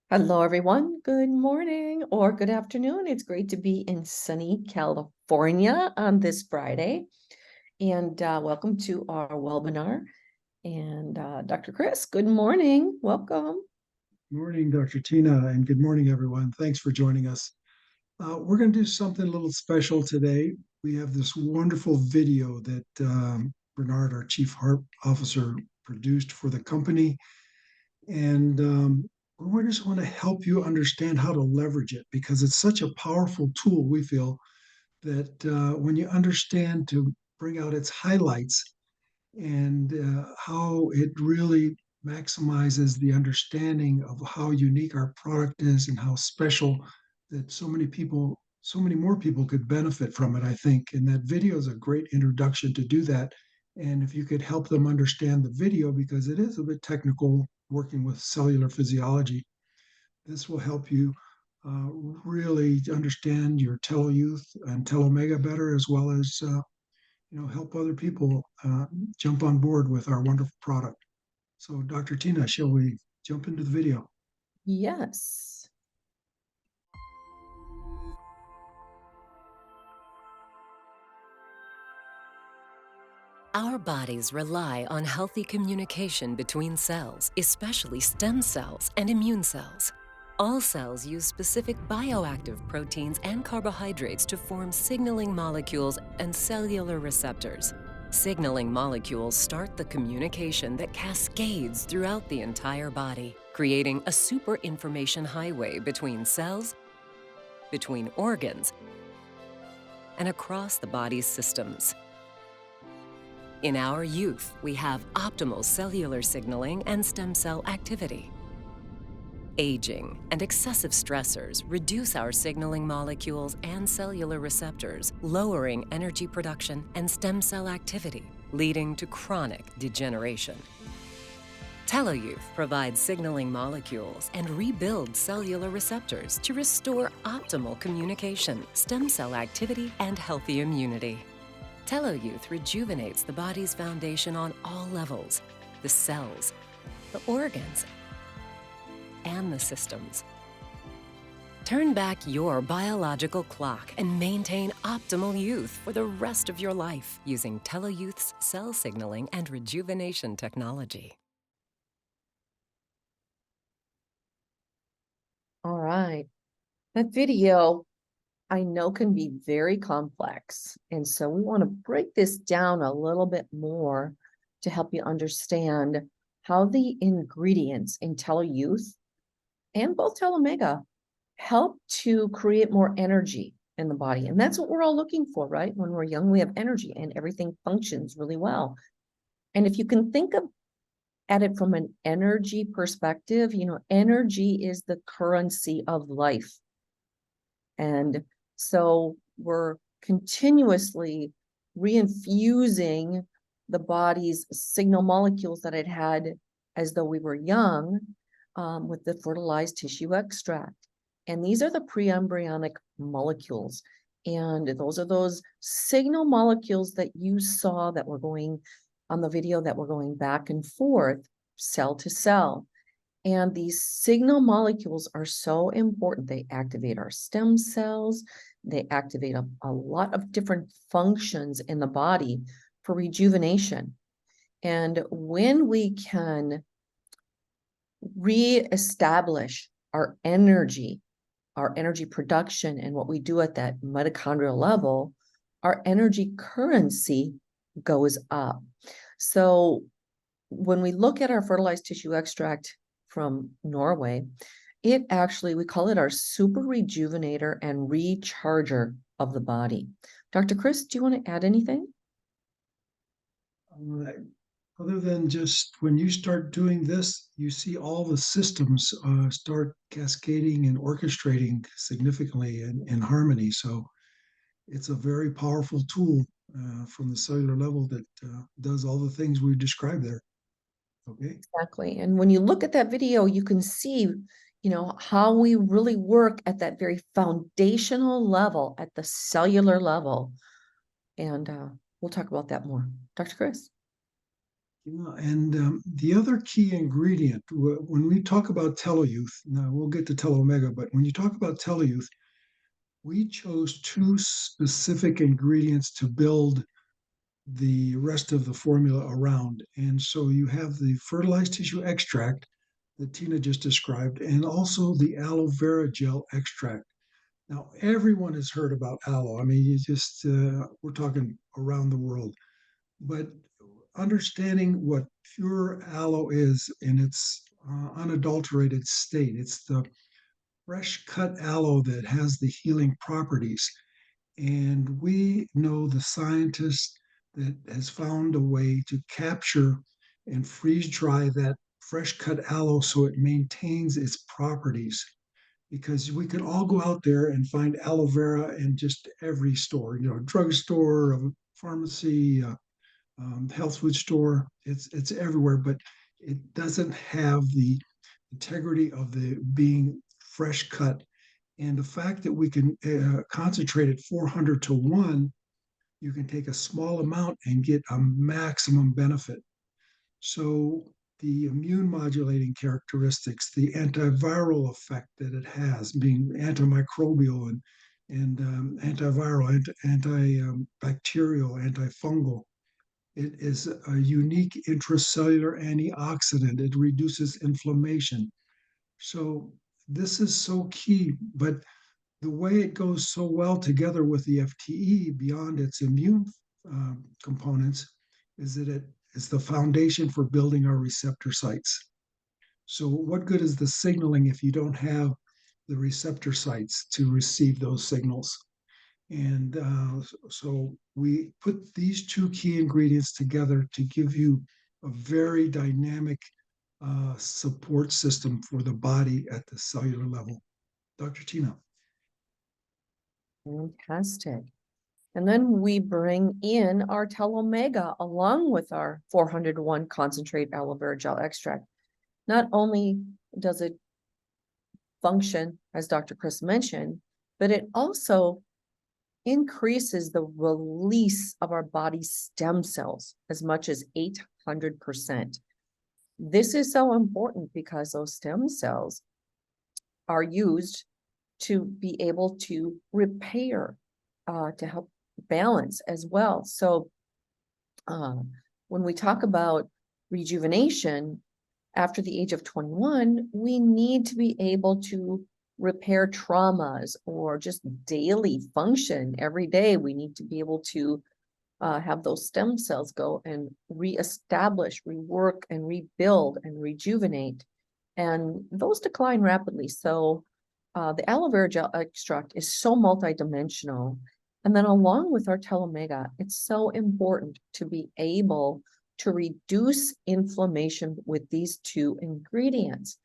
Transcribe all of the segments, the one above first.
Hello, everyone. Good morning or good afternoon. It's great to be in sunny California on this Friday. And welcome to our webinar. And Dr. Chris, good morning. Welcome. Good morning, Dr. Tina, and good morning, everyone. Thanks for joining us. We're going to do something a little special today. We have this wonderful video that Bernard, our Chief Heart Officer, produced for the company. And we just want to help you understand how to leverage it because it's such a powerful tool, we feel, that when you understand to bring out its highlights and how it really maximizes the understanding of how unique our product is and how special that so many more people could benefit from it, I think. And that video is a great introduction to do that. And if you could help them understand the video, because it is a bit technical working with cellular physiology, this will help you really understand your telyouth and telomega better, as well as help other people jump on board with our wonderful product. So, Dr. Tina, shall we jump into the video? Yes. Our bodies rely on healthy communication between cells, especially stem cells and immune cells. All cells use specific bioactive proteins and carbohydrates to form signaling molecules and cellular receptors. Signaling molecules start the communication that cascades throughout the entire body, creating a super information highway between cells, between organs, and across the body's systems. In our youth, we have optimal cellular signaling and stem cell activity. Aging and excessive stressors reduce our signaling molecules and cellular receptors, lowering energy production and stem cell activity, leading to chronic degeneration. Telloyouth provides signaling molecules and rebuilds cellular receptors to restore optimal communication, stem cell activity, and healthy immunity. Telloyouth rejuvenates the body's foundation on all levels: the cells, the organs, and the systems. Turn back your biological clock and maintain optimal youth for the rest of your life using Telloyouth's cell signaling and rejuvenation technology. All right. That video I know can be very complex. And so we want to break this down a little bit more to help you understand how the ingredients in Tellouth and both Telomega help to create more energy in the body. And that's what we're all looking for, right? When we're young, we have energy and everything functions really well. And if you can think of at it from an energy perspective, energy is the currency of life. And so we're continuously reinfusing the body's signal molecules that it had as though we were young with the fertilized tissue extract. And these are the pre-embryonic molecules. And those are those signal molecules that you saw that were going on the video, that were going back and forth, cell to cell. And these signal molecules are so important. They activate our stem cells. They activate a lot of different functions in the body for rejuvenation. And when we can reestablish our energy production and what we do at that mitochondrial level, our energy currency goes up. So when we look at our fertilized tissue extract from Norway, it actually, we call it our super rejuvenator and recharger of the body. Dr. Chris, do you want to add anything? Other than just when you start doing this, you see all the systems start cascading and orchestrating significantly in harmony. So it's a very powerful tool from the cellular level that does all the things we've described there. Okay. Exactly. And when you look at that video, you can see, how we really work at that very foundational level, at the cellular level. And we'll talk about that more. Dr. Chris. And the other key ingredient, when we talk about Tellouth, now we'll get to Telomega, but when you talk about Tellouth, we chose two specific ingredients to build the rest of the formula around. And so you have the fertilized tissue extract that Tina just described, and also the aloe vera gel extract. Now, everyone has heard about aloe. I mean, we're talking around the world, but understanding what pure aloe is in its unadulterated state, it's the fresh cut aloe that has the healing properties. And we know the scientist that has found a way to capture and freeze dry that fresh cut aloe so it maintains its properties. Because we could all go out there and find aloe vera in just every store, drugstore, a pharmacy, health food store. It's everywhere, but it doesn't have the integrity of the being fresh cut. And the fact that we can concentrate at 400 to 1, you can take a small amount and get a maximum benefit. So the immune modulating characteristics, the antiviral effect that it has, being antimicrobial and antiviral, antibacterial, antifungal. It is a unique intracellular antioxidant. It reduces inflammation. So this is so key, but the way it goes so well together with the FTE beyond its immune components is that it is the foundation for building our receptor sites. So what good is the signaling if you don't have the receptor sites to receive those signals? And so we put these two key ingredients together to give you a very dynamic support system for the body at the cellular level. Dr. Tina. Fantastic. And then we bring in our Telomega along with our 401 concentrate aloe vera gel extract. Not only does it function, as Dr. Chris mentioned, but it also increases the release of our body's stem cells as much as 800%. This is so important because those stem cells are used to be able to repair, to help balance as well. So when we talk about rejuvenation after the age of 21, we need to be able to repair traumas or just daily function every day. We need to be able to have those stem cells go and reestablish, rework, and rebuild and rejuvenate. And those decline rapidly. So the aloe vera gel extract is so multidimensional. And then along with our Telomega, it's so important to be able to reduce inflammation with these two ingredients.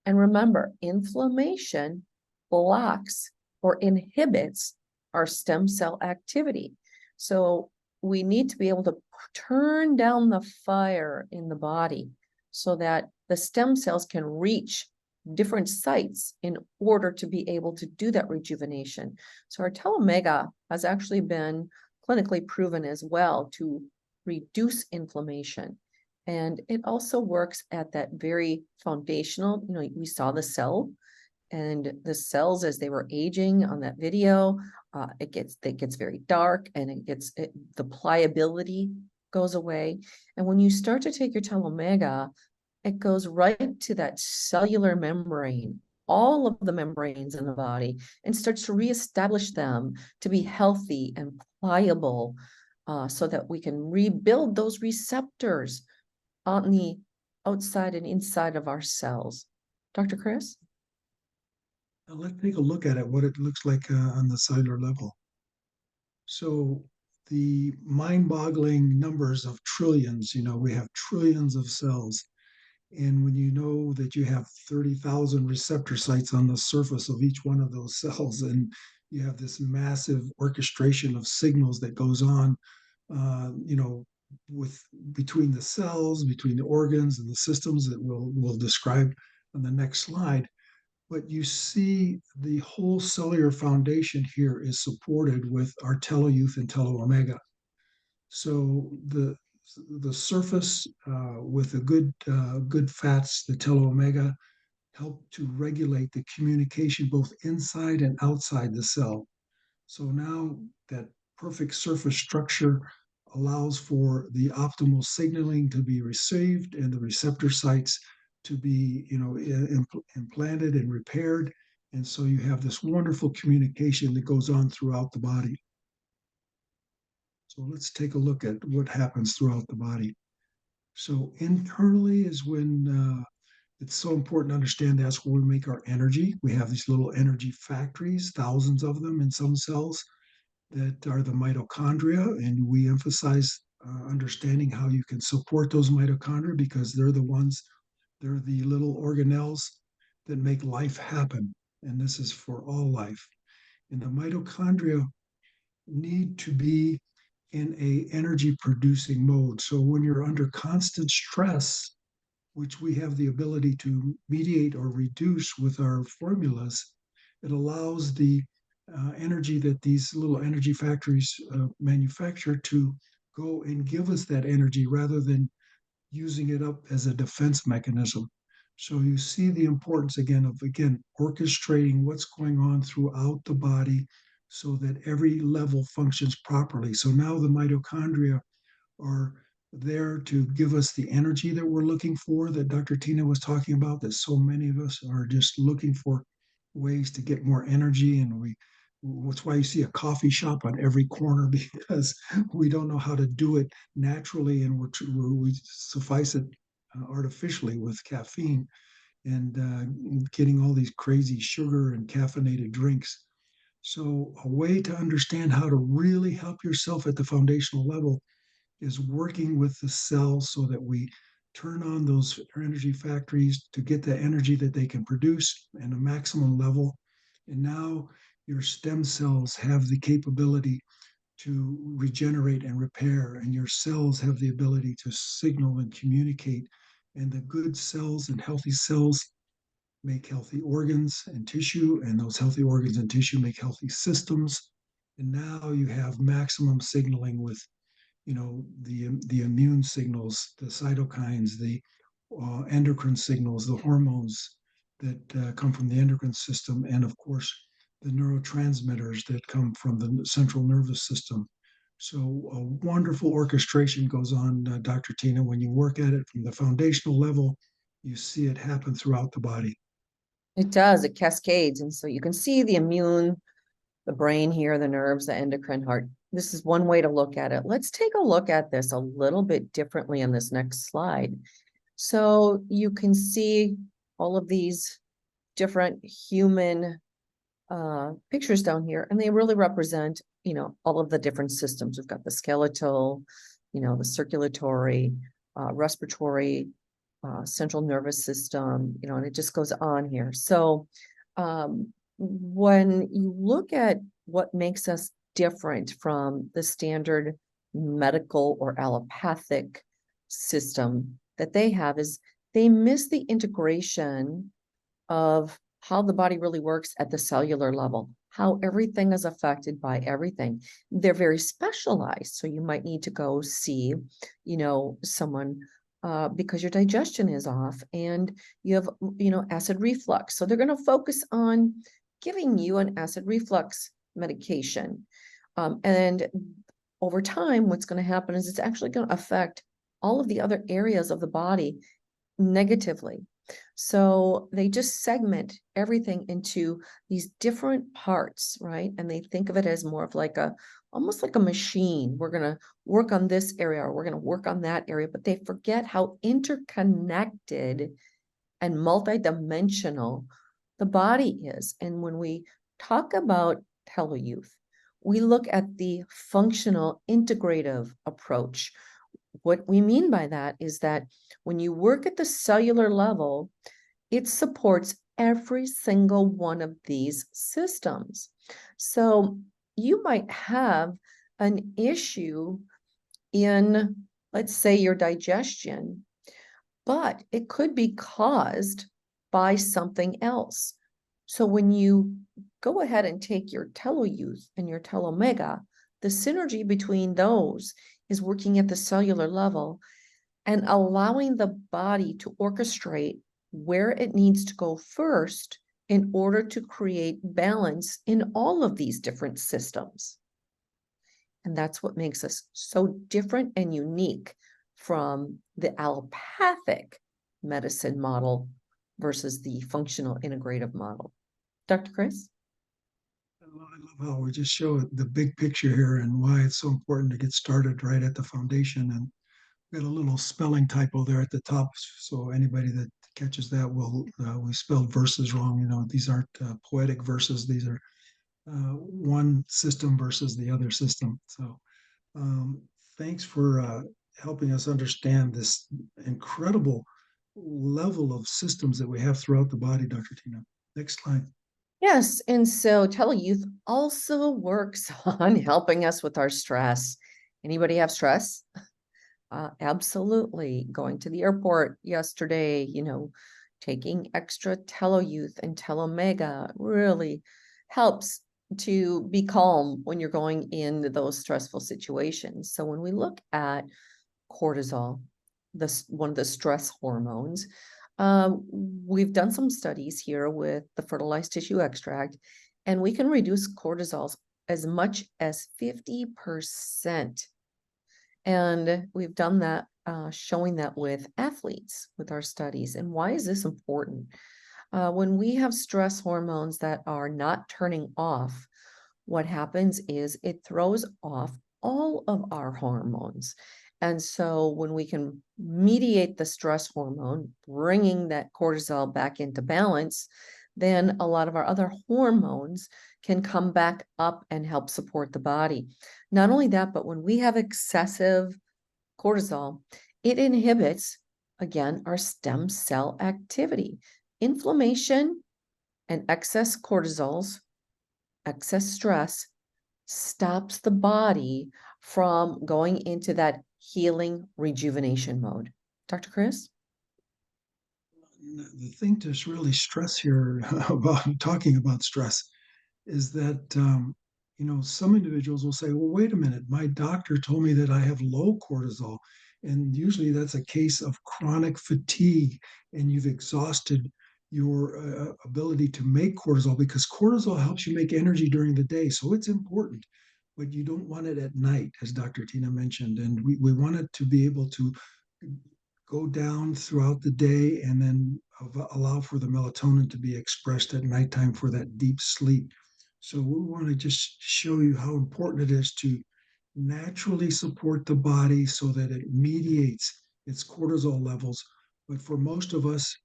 And remember, inflammation blocks or inhibits our stem cell activity. So we need to be able to turn down the fire in the body so that the stem cells can reach different sites in order to be able to do that rejuvenation. So our Telomega has actually been clinically proven as well to reduce inflammation. And it also works at that very foundational, we saw the cell and the cells as they were aging on that video, it gets very dark and the pliability goes away. And when you start to take your Telomega, it goes right to that cellular membrane, all of the membranes in the body, and starts to reestablish them to be healthy and pliable, so that we can rebuild those receptors on the outside and inside of our cells. Dr. Chris? Now let's take a look at it, what it looks like on the cellular level. So the mind-boggling numbers of trillions, we have trillions of cells. And when you know that you have 30,000 receptor sites on the surface of each one of those cells, and you have this massive orchestration of signals that goes on, between the cells, between the organs and the systems that we'll describe on the next slide. But you see the whole cellular foundation here is supported with our Tellouth and Telomega. So the the surface with the good fats, the telo-omega, help to regulate the communication both inside and outside the cell. So now that perfect surface structure allows for the optimal signaling to be received and the receptor sites to be, implanted and repaired. And so you have this wonderful communication that goes on throughout the body. So let's take a look at what happens throughout the body. So internally is when it's so important to understand that's where we make our energy. We have these little energy factories, thousands of them in some cells that are the mitochondria, and we emphasize understanding how you can support those mitochondria because they're the little organelles that make life happen. And this is for all life. And the mitochondria need to be in a energy producing mode. So when you're under constant stress, which we have the ability to mediate or reduce with our formulas, it allows the energy that these little energy factories manufacture to go and give us that energy rather than using it up as a defense mechanism. So you see the importance of orchestrating what's going on throughout the body so that every level functions properly. So now the mitochondria are there to give us the energy that we're looking for, that Dr. Tina was talking about, that so many of us are just looking for ways to get more energy. And that's why you see a coffee shop on every corner, because we don't know how to do it naturally, and we suffice it artificially with caffeine and getting all these crazy sugar and caffeinated drinks. So a way to understand how to really help yourself at the foundational level is working with the cells so that we turn on those energy factories to get the energy that they can produce at a maximum level. And now your stem cells have the capability to regenerate and repair, and your cells have the ability to signal and communicate. And the good cells and healthy cells make healthy organs and tissue, and those healthy organs and tissue make healthy systems. And now you have maximum signaling with the immune signals, the cytokines, the endocrine signals, the hormones that come from the endocrine system, and of course the neurotransmitters that come from the central nervous system. So a wonderful orchestration goes on, Dr. Tina. When you work at it from the foundational level, you see it happen throughout the body. It does, it cascades. And so you can see the immune, the brain here, the nerves, the endocrine, heart. This is one way to look at it. Let's take a look at this a little bit differently on this next slide. So you can see all of these different human pictures down here, and they really represent, all of the different systems. We've got the skeletal, the circulatory, respiratory, central nervous system, and it just goes on here. So when you look at what makes us different from the standard medical or allopathic system that they have is they miss the integration of how the body really works at the cellular level, how everything is affected by everything. They're very specialized. So you might need to go see, someone because your digestion is off and you have, acid reflux. So they're going to focus on giving you an acid reflux medication. And over time, what's going to happen is it's actually going to affect all of the other areas of the body negatively. So they just segment everything into these different parts, right? And they think of it as more of almost like a machine. We're going to work on this area, or we're going to work on that area, but they forget how interconnected and multidimensional the body is. And when we talk about Telloyouth, we look at the functional integrative approach. What we mean by that is that when you work at the cellular level, it supports every single one of these systems. So you might have an issue in, let's say, your digestion, but it could be caused by something else. So when you go ahead and take your Telloyouth and your Telomega, the synergy between those is working at the cellular level and allowing the body to orchestrate where it needs to go first in order to create balance in all of these different systems. And that's what makes us so different and unique from the allopathic medicine model versus the functional integrative model. Dr. Chris? I love how we just show the big picture here and why it's so important to get started right at the foundation. And we got a little spelling typo there at the top, so anybody that catches that will we spelled verses wrong. These aren't poetic verses; these are one system versus the other system. So um, thanks for helping us understand this incredible level of systems that we have throughout the body, Dr. Tina. Next slide. Yes, and so Teleyouth also works on helping us with our stress. Anybody have stress? Absolutely. Going to the airport yesterday, taking extra Teleyouth and Telomega really helps to be calm when you're going into those stressful situations. So when we look at cortisol, one of the stress hormones, we've done some studies here with the fertilized tissue extract, and we can reduce cortisol as much as 50%. And we've done that, showing that with athletes with our studies. And why is this important? When we have stress hormones that are not turning off, what happens is it throws off all of our hormones. And so when we can mediate the stress hormone, bringing that cortisol back into balance, then a lot of our other hormones can come back up and help support the body. Not only that, but when we have excessive cortisol, it inhibits, again, our stem cell activity. Inflammation and excess cortisols, excess stress, stops the body from going into that healing rejuvenation mode. Dr. Chris? The thing to really stress here about talking about stress is that some individuals will say, well, wait a minute, my doctor told me that I have low cortisol. And usually that's a case of chronic fatigue, and you've exhausted your ability to make cortisol, because cortisol helps you make energy during the day. So it's important, but you don't want it at night, as Dr. Tina mentioned. And we want it to be able to go down throughout the day and then allow for the melatonin to be expressed at nighttime for that deep sleep. So we want to just show you how important it is to naturally support the body so that it mediates its cortisol levels. But for most of us,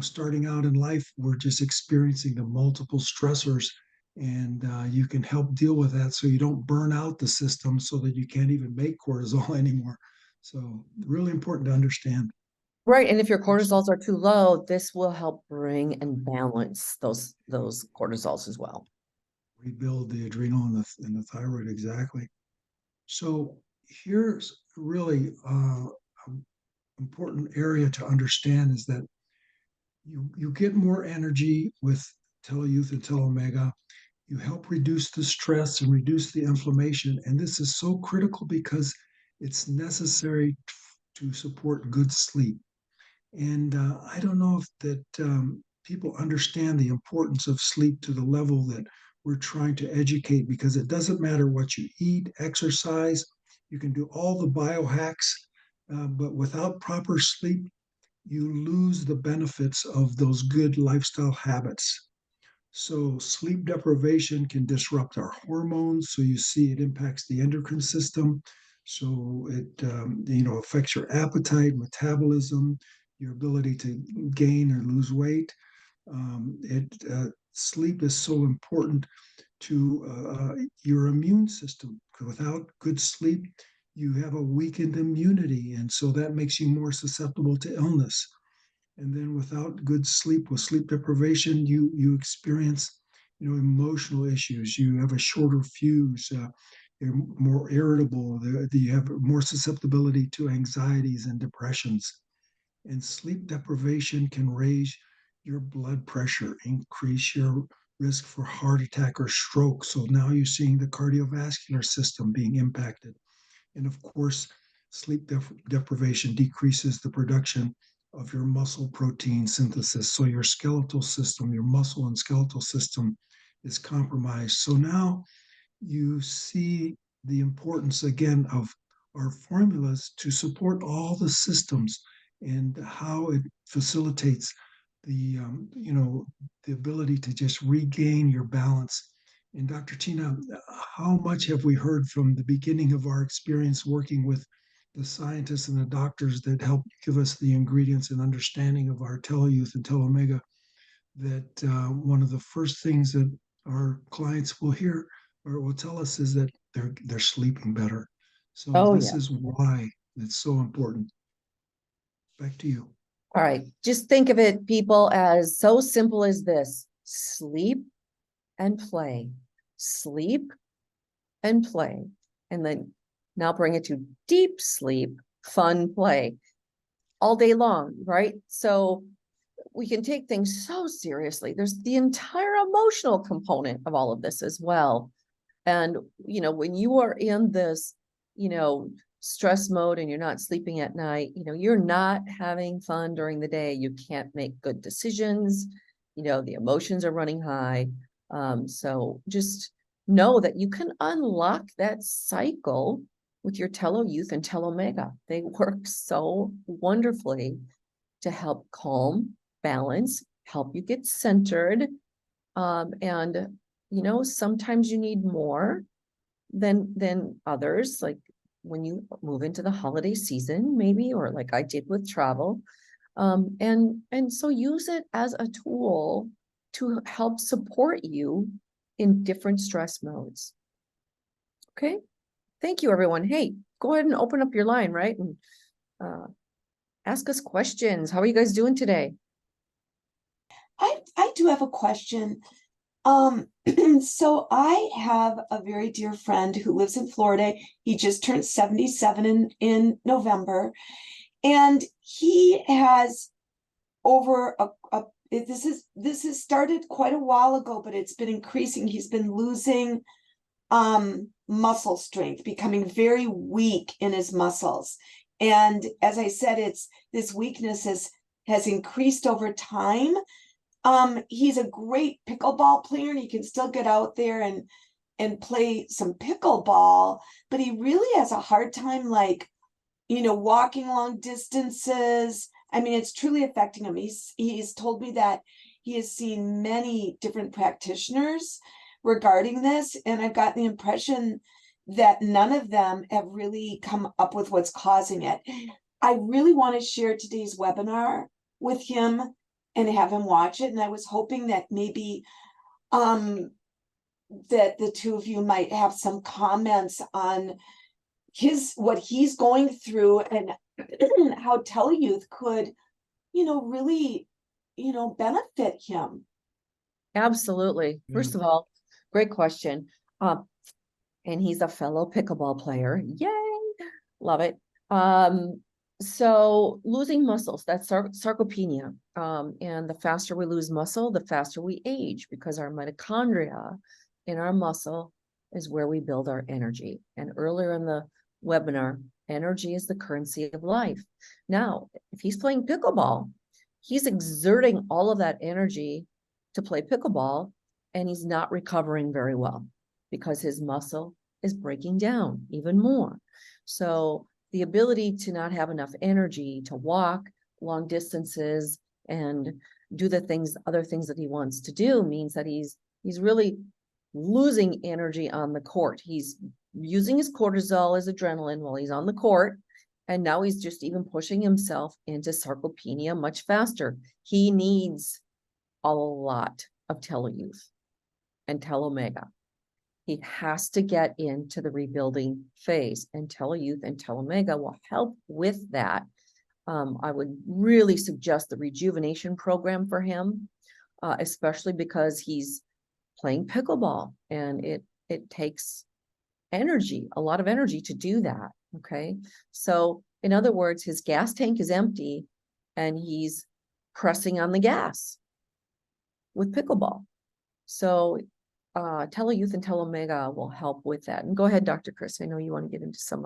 starting out in life, we're just experiencing the multiple stressors, and you can help deal with that so you don't burn out the system so that you can't even make cortisol anymore. So really important to understand. Right. And if your cortisols are too low, this will help bring and balance those cortisols as well. Rebuild the adrenal and the thyroid, exactly. So here's really an important area to understand is that you get more energy with Teleyouth and Telomega. You help reduce the stress and reduce the inflammation. And this is so critical because it's necessary to support good sleep. And I don't know if that people understand the importance of sleep to the level that we're trying to educate, because it doesn't matter what you eat, exercise, you can do all the biohacks, but without proper sleep, you lose the benefits of those good lifestyle habits. So sleep deprivation can disrupt our hormones. So you see it impacts the endocrine system. So it affects your appetite, metabolism, your ability to gain or lose weight. Sleep is so important to your immune system. Without good sleep, you have a weakened immunity, and so that makes you more susceptible to illness. And then without good sleep, with sleep deprivation, you experience emotional issues. You have a shorter fuse. You're more irritable. You have more susceptibility to anxieties and depressions. And sleep deprivation can raise your blood pressure, increase your risk for heart attack or stroke. So now you're seeing the cardiovascular system being impacted. And of course, sleep deprivation decreases the production of your muscle protein synthesis. So your skeletal system, your muscle and skeletal system is compromised. So now you see the importance again of our formulas to support all the systems and how it facilitates the the ability to just regain your balance. And Dr. Tina, how much have we heard from the beginning of our experience working with the scientists and the doctors that help give us the ingredients and understanding of our TeleYouth and TeleOmega, that one of the first things that our clients will hear or will tell us is that they're sleeping better. So Oh, this yeah. is why it's so important. Back to you. All right. Just think of it, people, as so simple as this: sleep and play, sleep and play. And then now bring it to deep sleep, fun play all day long, right? So we can take things so seriously. There's the entire emotional component of all of this as well. And, when you are in this, stress mode and you're not sleeping at night, you're not having fun during the day. You can't make good decisions. The emotions are running high. So just know that you can unlock that cycle with your TeleYouth and TeleOmega. They work so wonderfully to help calm, balance, help you get centered. And sometimes you need more than others, like when you move into the holiday season, maybe, or like I did with travel. And so use it as a tool to help support you in different stress modes. Okay. Thank you, everyone. Hey, go ahead and open up your line, right? And ask us questions. How are you guys doing today? I do have a question. So I have a very dear friend who lives in Florida. He just turned 77 in November, and he has over this has started quite a while ago, but it's been increasing. He's been losing muscle strength, becoming very weak in his muscles. And as I said, this weakness has increased over time. He's a great pickleball player, and he can still get out there and play some pickleball, but he really has a hard time, like, walking long distances. I mean, it's truly affecting him. He's told me that he has seen many different practitioners regarding this, and I've gotten the impression that none of them have really come up with what's causing it. I really want to share today's webinar with him and have him watch it. And I was hoping that maybe that the two of you might have some comments on what he's going through, and how TeleYouth could, really, benefit him. Absolutely. First of all, great question. And he's a fellow pickleball player. Yay! Love it. So losing muscles, that's sarcopenia. And the faster we lose muscle, the faster we age, because our mitochondria in our muscle is where we build our energy. And earlier in the webinar, energy is the currency of life. Now, if he's playing pickleball, he's exerting all of that energy to play pickleball, and he's not recovering very well because his muscle is breaking down even more. So the ability to not have enough energy to walk long distances and do other things that he wants to do means that he's really losing energy on the court. He's using his cortisol as adrenaline while he's on the court, and now he's just even pushing himself into sarcopenia much faster. He needs a lot of TeleYouth and TeleOmega. He has to get into the rebuilding phase, and TeleYouth and TeleOmega will help with that. I would really suggest the rejuvenation program for him, especially because he's playing pickleball, and it takes energy, a lot of energy to do that. Okay. So in other words, his gas tank is empty and he's pressing on the gas with pickleball. So Teleuth and Telomega will help with that. And go ahead, Dr. Chris. I know you want to get into some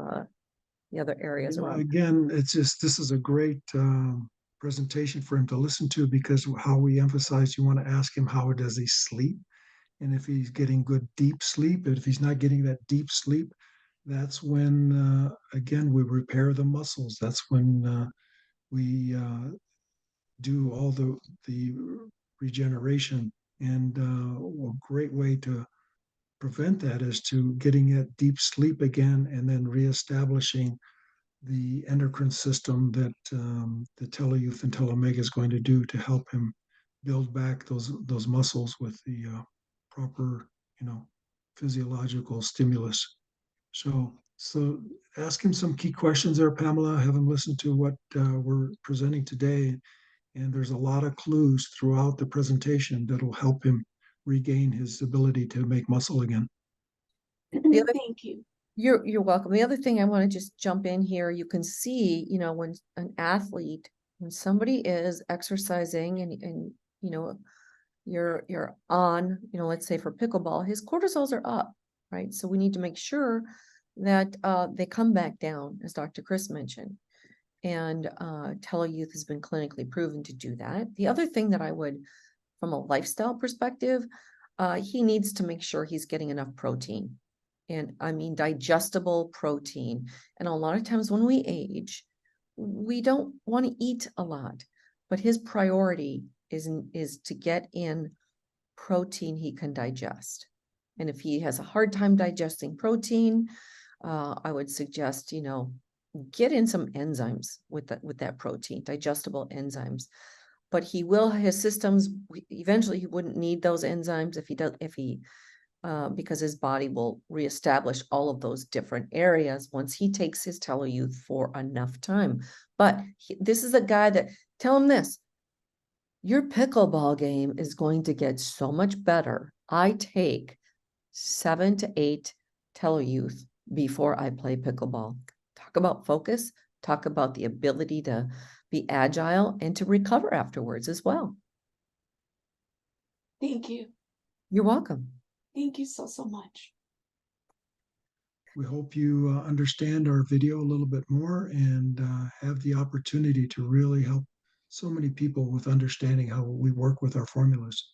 the other areas around. Again, it's just, this is a great presentation for him to listen to, because how we emphasize, you want to ask him how does he sleep, and if he's getting good deep sleep. If he's not getting that deep sleep, that's when again we repair the muscles. That's when we do all the regeneration. And a great way to prevent that is to getting that deep sleep again, and then reestablishing the endocrine system that the Teleuth and Telomega is going to do to help him build back those muscles with the proper, physiological stimulus. So ask him some key questions there, Pamela. Have him listen to what we're presenting today, and there's a lot of clues throughout the presentation that'll help him regain his ability to make muscle again. Thank you. You're welcome. The other thing I want to just jump in here, you can see, when an athlete, when somebody is exercising and you're on, let's say for pickleball, his cortisols are up, right? So we need to make sure that they come back down, as Dr. Chris mentioned. And Teleuth has been clinically proven to do that. The other thing that I would, from a lifestyle perspective, he needs to make sure he's getting enough protein. And I mean digestible protein. And a lot of times when we age, we don't want to eat a lot, but his priority is to get in protein he can digest. And if he has a hard time digesting protein, I would suggest, get in some enzymes with that protein, digestible enzymes. But his systems, eventually he wouldn't need those enzymes because his body will reestablish all of those different areas once he takes his Teleuth for enough time. But this is a guy that, tell him this, your pickleball game is going to get so much better. I take 7 to 8 Teleuth before I play pickleball. Talk about focus, talk about the ability to be agile and to recover afterwards as well. Thank you. You're welcome. Thank you so much. We hope you understand our video a little bit more and have the opportunity to really help so many people with understanding how we work with our formulas.